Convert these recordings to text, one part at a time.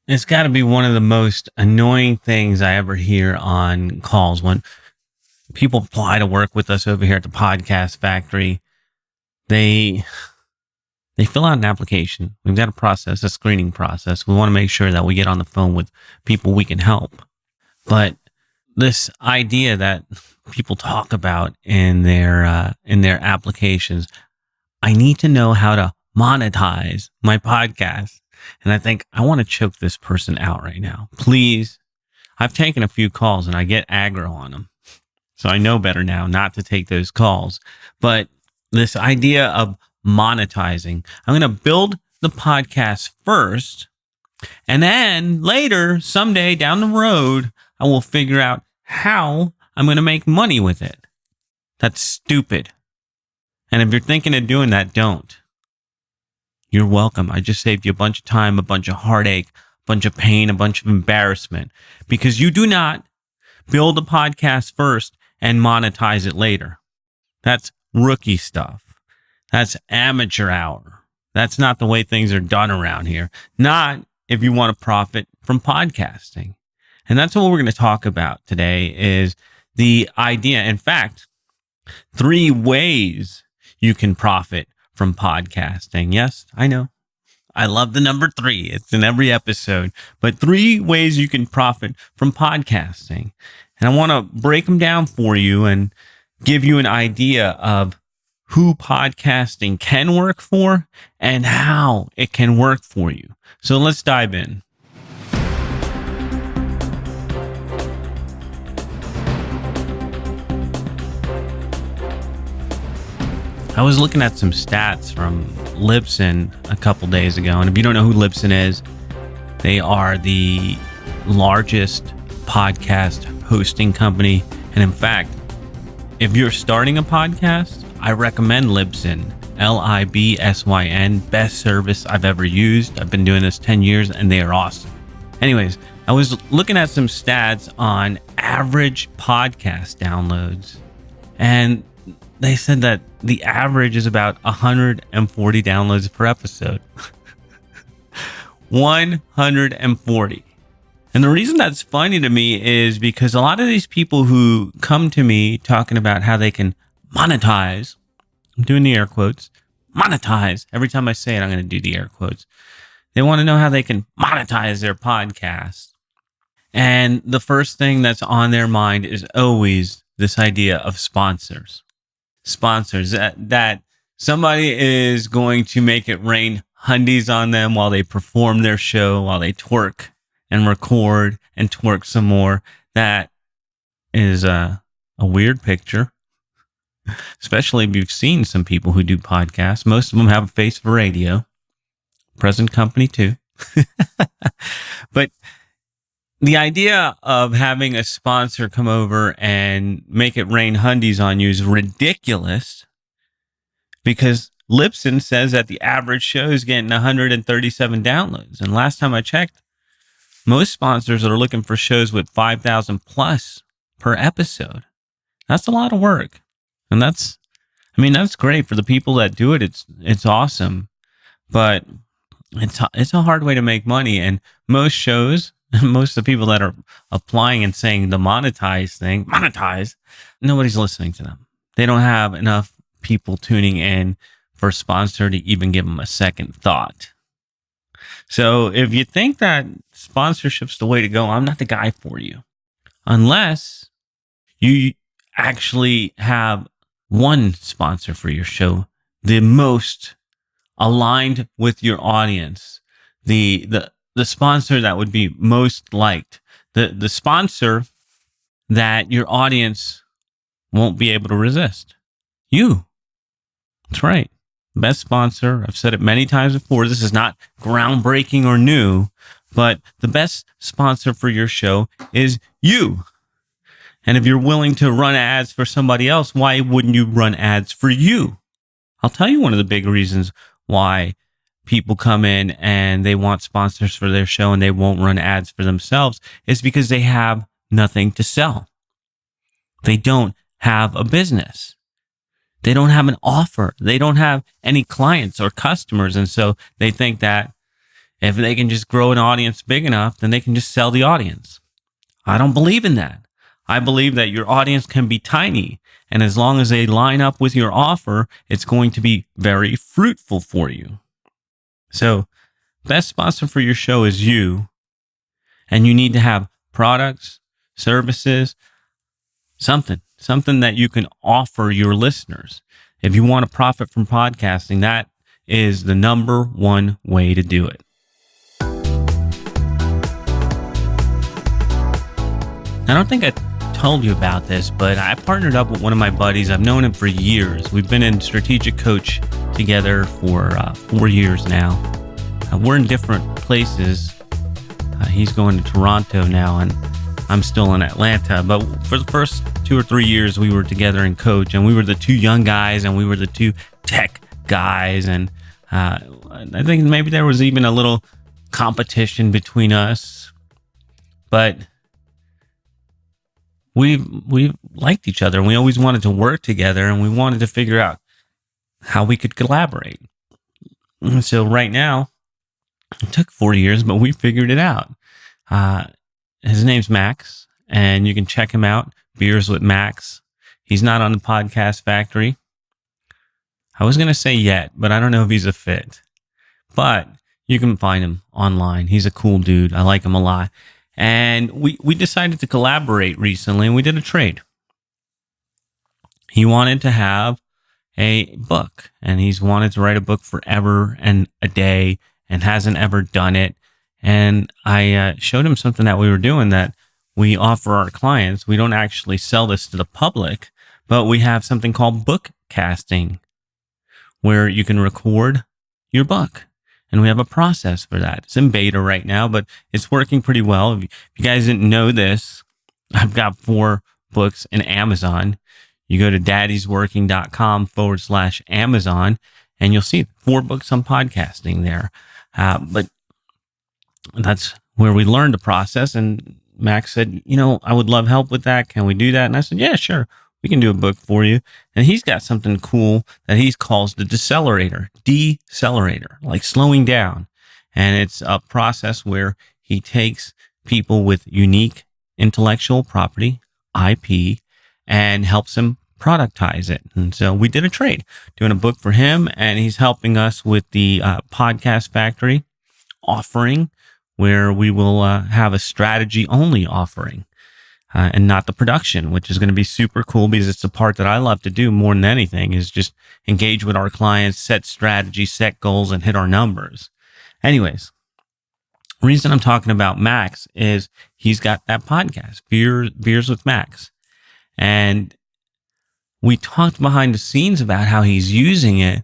It's got to be one of the most annoying things I ever hear on calls when people apply to work with us over here at the podcast factory. They they fill out an application. We've got a process, a screening process. We want to make sure that we get on the phone with people we can help. But this idea that people talk about in their applications, I need to know how to monetize my podcast. And I think I want to choke this person out right now. Please. I've taken a few calls and I get aggro on them. So I know better now not to take those calls. But this idea of monetizing, I'm going to build the podcast first. And then later, someday down the road, I will figure out how I'm going to make money with it. That's stupid. And if you're thinking of doing that, don't. You're welcome. I just saved you a bunch of time, a bunch of heartache, a bunch of pain, a bunch of embarrassment, because you do not build a podcast first and monetize it later. That's rookie stuff. That's amateur hour. That's not the way things are done around here. Not if you want to profit from podcasting. And that's what we're going to talk about today is the idea. In fact, 3 ways you can profit from podcasting. Yes, I know. I love the number 3. It's in every episode. But 3 ways you can profit from podcasting. And I want to break them down for you and give you an idea of who podcasting can work for and how it can work for you. So let's dive in. I was looking at some stats from Libsyn a couple days ago. And if you don't know who Libsyn is, they are the largest podcast hosting company. And in fact, if you're starting a podcast, I recommend Libsyn, Libsyn, best service I've ever used. I've been doing this 10 years and they are awesome. Anyways, I was looking at some stats on average podcast downloads, and they said that the average is about 140 downloads per episode. 140. And the reason that's funny to me is because a lot of these people who come to me talking about how they can monetize, I'm doing the air quotes, monetize. Every time I say it, I'm going to do the air quotes. They want to know how they can monetize their podcast. And the first thing that's on their mind is always this idea of sponsors. Sponsors, that somebody is going to make it rain hundies on them while they perform their show, while they twerk and record and twerk some more. That is a weird picture, especially if you've seen some people who do podcasts. Most of them have a face for radio, present company too. But the idea of having a sponsor come over and make it rain hundies on you is ridiculous, because Libsyn says that the average show is getting 137 downloads. And last time I checked, most sponsors are looking for shows with 5,000 plus per episode. That's a lot of work. And that's great for the people that do it. It's awesome, but it's a hard way to make money. And most shows, most of the people that are applying and saying the monetize, nobody's listening to them. They don't have enough people tuning in for a sponsor to even give them a second thought. So if you think that sponsorship's the way to go, I'm not the guy for you. Unless you actually have one sponsor for your show, the most aligned with your audience, the sponsor that would be most liked, the sponsor that your audience won't be able to resist. You. That's right. Best sponsor. I've said it many times before. This is not groundbreaking or new, but the best sponsor for your show is you. And if you're willing to run ads for somebody else, why wouldn't you run ads for you? I'll tell you one of the big reasons why people come in and they want sponsors for their show and they won't run ads for themselves is because they have nothing to sell. They don't have a business. They don't have an offer. They don't have any clients or customers. And so they think that If they can just grow an audience big enough, then they can just sell the audience. I don't believe in that. I believe that your audience can be tiny, and as long as they line up with your offer, it's going to be very fruitful for you. So, best sponsor for your show is you, and you need to have products, services, something that you can offer your listeners. If you want to profit from podcasting, that is the number one way to do it. I don't think I told you about this, but I partnered up with one of my buddies. I've known him for years. We've been in Strategic Coach together for 4 years now. We're in different places. He's going to Toronto now, and I'm still in Atlanta. But for the first 2 or 3 years, we were together in Coach, and we were the two young guys, and we were the two tech guys. And I think maybe there was even a little competition between us, but we liked each other, and we always wanted to work together, and we wanted to figure out how we could collaborate. And so right now, it took 4 years, but we figured it out. His name's Max, and you can check him out, Beers with Max. He's not on the Podcast Factory. I was going to say yet, but I don't know if he's a fit. But you can find him online. He's a cool dude. I like him a lot. And we decided to collaborate recently, and we did a trade. He wanted to have a book, and he's wanted to write a book forever and a day, and hasn't ever done it. And I showed him something that we were doing that we offer our clients. We don't actually sell this to the public, but we have something called book casting, where you can record your book. And we have a process for that. It's in beta right now, but it's working pretty well. If you guys didn't know this, I've got 4 books in Amazon. You go to daddysworking.com/Amazon, and you'll see 4 books on podcasting there. But that's where we learned the process. And Max said, I would love help with that. Can we do that? And I said, yeah, sure. We can do a book for you. And he's got something cool that he calls the decelerator, like slowing down. And it's a process where he takes people with unique intellectual property, IP, and helps them productize it. And so we did a trade, doing a book for him, and he's helping us with the Podcast Factory offering, where we will have a strategy only offering. And not the production, which is going to be super cool, because it's the part that I love to do more than anything, is just engage with our clients, set strategy, set goals, and hit our numbers. Anyways, the reason I'm talking about Max is he's got that podcast, Beers with Max. And we talked behind the scenes about how he's using it.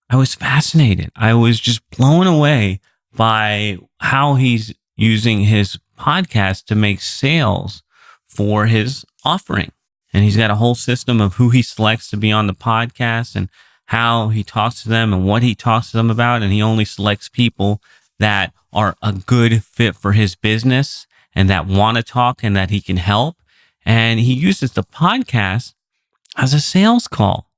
I was fascinated. I was just blown away by how he's using his podcast to make sales for his offering. And he's got a whole system of who he selects to be on the podcast and how he talks to them and what he talks to them about. And he only selects people that are a good fit for his business and that want to talk and that he can help. And he uses the podcast as a sales call.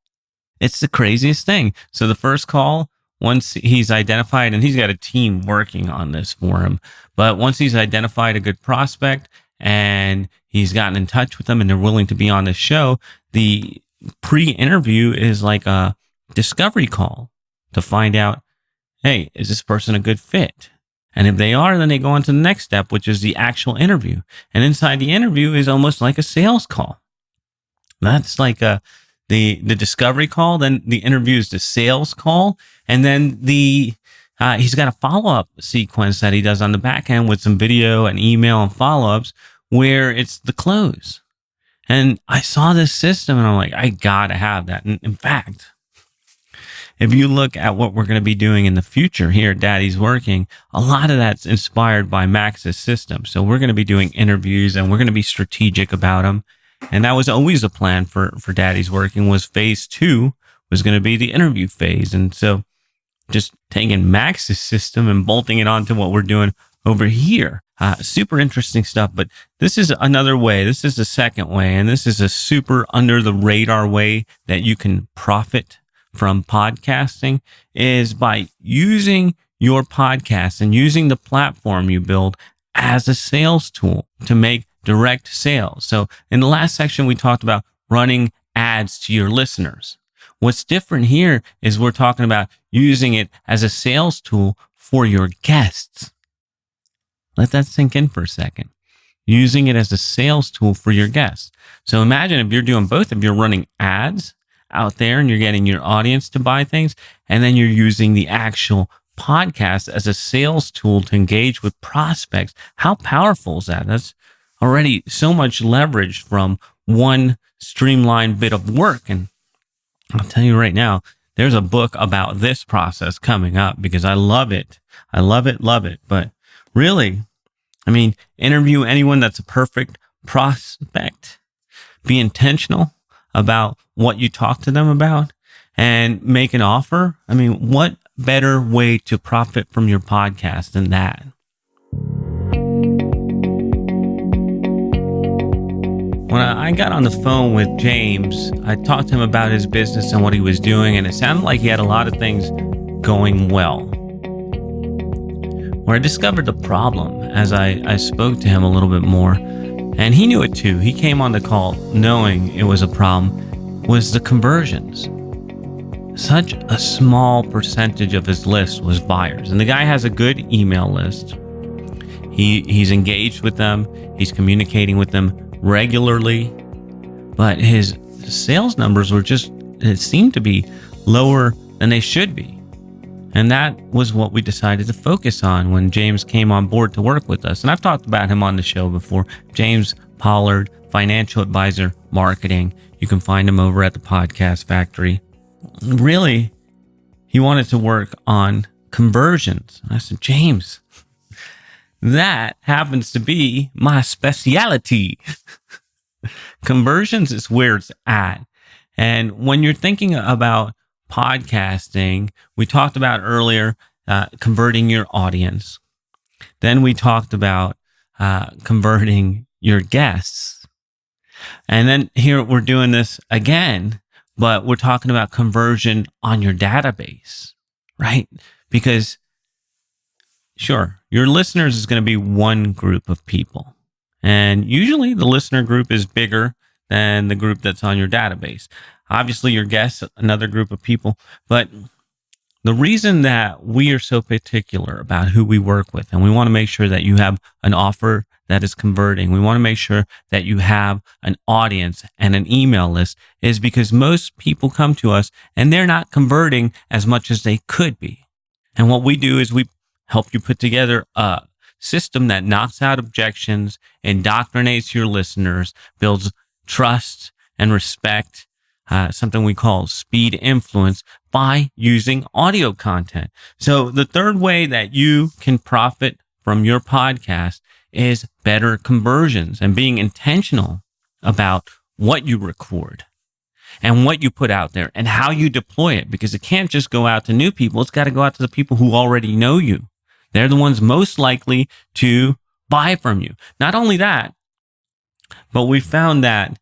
It's the craziest thing. So the first call, once he's identified, and he's got a team working on this for him, but once he's identified a good prospect and he's gotten in touch with them and they're willing to be on the show, the pre-interview is like a discovery call to find out, hey, is this person a good fit? And if they are, then they go on to the next step, which is the actual interview. And inside the interview is almost like a sales call. That's like the discovery call. Then the interview is the sales call. And then he's got a follow-up sequence that he does on the back end with some video and email and follow-ups where it's the close. And I saw this system and I'm like, I gotta have that. And in fact, if you look at what we're going to be doing in the future here at Daddy's Working, a lot of that's inspired by Max's system. So we're going to be doing interviews and we're going to be strategic about them. And that was always a plan for Daddy's Working, was phase 2 was going to be the interview phase. And so just taking Max's system and bolting it onto what we're doing over here. Super interesting stuff, but this is another way. This is the second way, and this is a super under the radar way that you can profit from podcasting, is by using your podcast and using the platform you build as a sales tool to make direct sales. So in the last section, we talked about running ads to your listeners. What's different here is we're talking about using it as a sales tool for your guests. Let that sink in for a second. Using it as a sales tool for your guests. So imagine if you're doing both, if you're running ads out there and you're getting your audience to buy things, and then you're using the actual podcast as a sales tool to engage with prospects. How powerful is that? That's already so much leverage from one streamlined bit of work. And I'll tell you right now, there's a book about this process coming up because I love it. I love it, love it. But really, I mean, interview anyone that's a perfect prospect. Be intentional about what you talk to them about and make an offer. I mean, what better way to profit from your podcast than that? When I got on the phone with James, I talked to him about his business and what he was doing, and it sounded like he had a lot of things going well. Where I discovered the problem as I spoke to him a little bit more, and he knew it too. He came on the call knowing it was a problem, was the conversions. Such a small percentage of his list was buyers. And the guy has a good email list. He's engaged with them. He's communicating with them regularly. But his sales numbers were it seemed to be lower than they should be. And that was what we decided to focus on when James came on board to work with us. And I've talked about him on the show before. James Pollard, Financial Advisor Marketing. You can find him over at the Podcast Factory. Really, he wanted to work on conversions. I said, James, that happens to be my specialty. Conversions is where it's at. And when you're thinking about podcasting, we talked about earlier converting your audience. Then we talked about converting your guests. And then here we're doing this again, but we're talking about conversion on your database, right? Because sure, your listeners is going to be one group of people. And usually the listener group is bigger than the group that's on your database. Obviously, your guests, another group of people. But the reason that we are so particular about who we work with, and we want to make sure that you have an offer that is converting, we want to make sure that you have an audience and an email list, is because most people come to us and they're not converting as much as they could be. And what we do is we help you put together a system that knocks out objections, indoctrinates your listeners, builds trust and respect, something we call speed influence, by using audio content. So the third way that you can profit from your podcast is better conversions and being intentional about what you record and what you put out there and how you deploy it, because it can't just go out to new people. It's got to go out to the people who already know you. They're the ones most likely to buy from you. Not only that, but we found that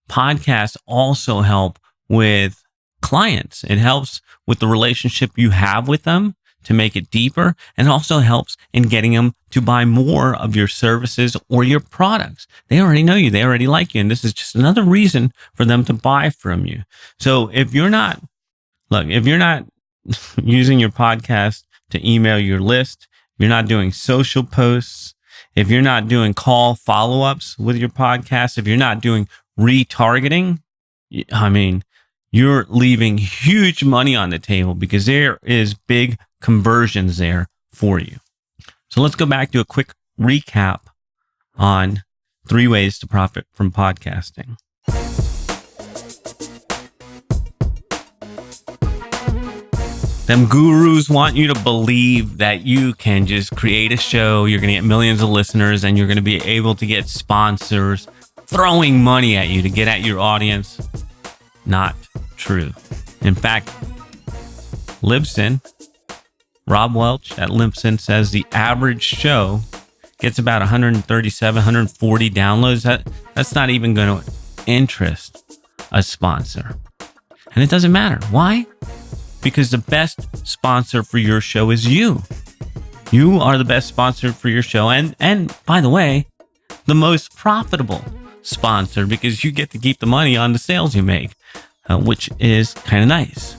podcasts also help with clients. It helps with the relationship you have with them to make it deeper, and also helps in getting them to buy more of your services or your products. They already know you. They already like you. And this is just another reason for them to buy from you. So if you're not using your podcast to email your list, if you're not doing social posts, if you're not doing call follow-ups with your podcast, if you're not doing retargeting, I mean, you're leaving huge money on the table, because there is big conversions there for you. So let's go back to a quick recap on 3 ways to profit from podcasting. Them gurus want you to believe that you can just create a show, you're going to get millions of listeners, and you're going to be able to get sponsors throwing money at you to get at your audience. Not true. In fact, Libsyn, Rob Welch at Libsyn, says the average show gets about 137, 140 downloads. That's not even going to interest a sponsor. And it doesn't matter. Why? because the best sponsor for your show is you. You are the best sponsor for your show. And by the way, the most profitable sponsor, because you get to keep the money on the sales you make, which is kind of nice.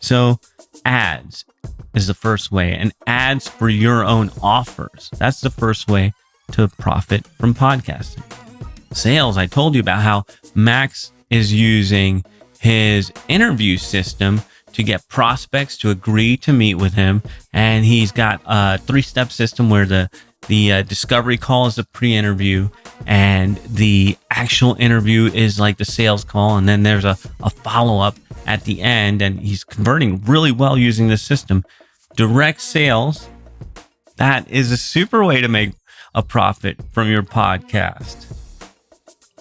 So ads is the first way, and ads for your own offers. That's the first way to profit from podcasting. Sales, I told you about how Max is using his interview system to get prospects to agree to meet with him. And he's got a 3-step system where the discovery call is a pre-interview, and the actual interview is like the sales call. And then there's a follow-up at the end, and he's converting really well using this system. Direct sales, that is a super way to make a profit from your podcast.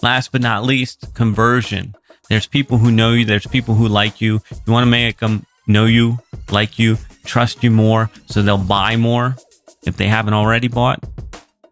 Last but not least, conversion. There's people who know you. There's people who like you. You want to make them know you, like you, trust you more, so they'll buy more if they haven't already bought.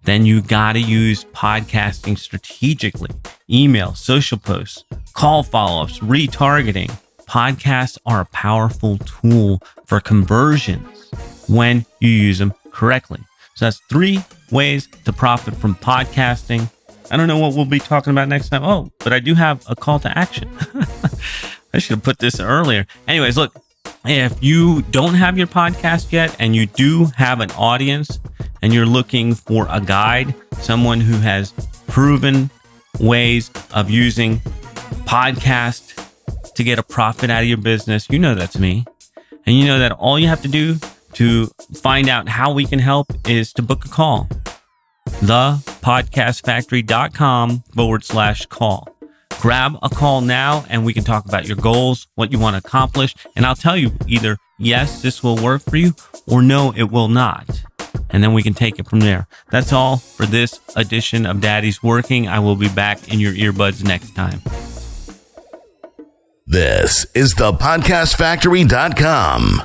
Then you got to use podcasting strategically. Email, social posts, call follow-ups, retargeting. Podcasts are a powerful tool for conversions when you use them correctly. So that's 3 ways to profit from podcasting. I don't know what we'll be talking about next time. Oh, but I do have a call to action. I should have put this earlier. Anyways, look, if you don't have your podcast yet and you do have an audience and you're looking for a guide, someone who has proven ways of using podcast to get a profit out of your business, you know that's me. And you know that all you have to do to find out how we can help is to book a call. thepodcastfactory.com/call. Grab a call now and we can talk about your goals, what you want to accomplish. And I'll tell you either, yes, this will work for you, or no, it will not. And then we can take it from there. That's all for this edition of Daddy's Working. I will be back in your earbuds next time. This is thepodcastfactory.com.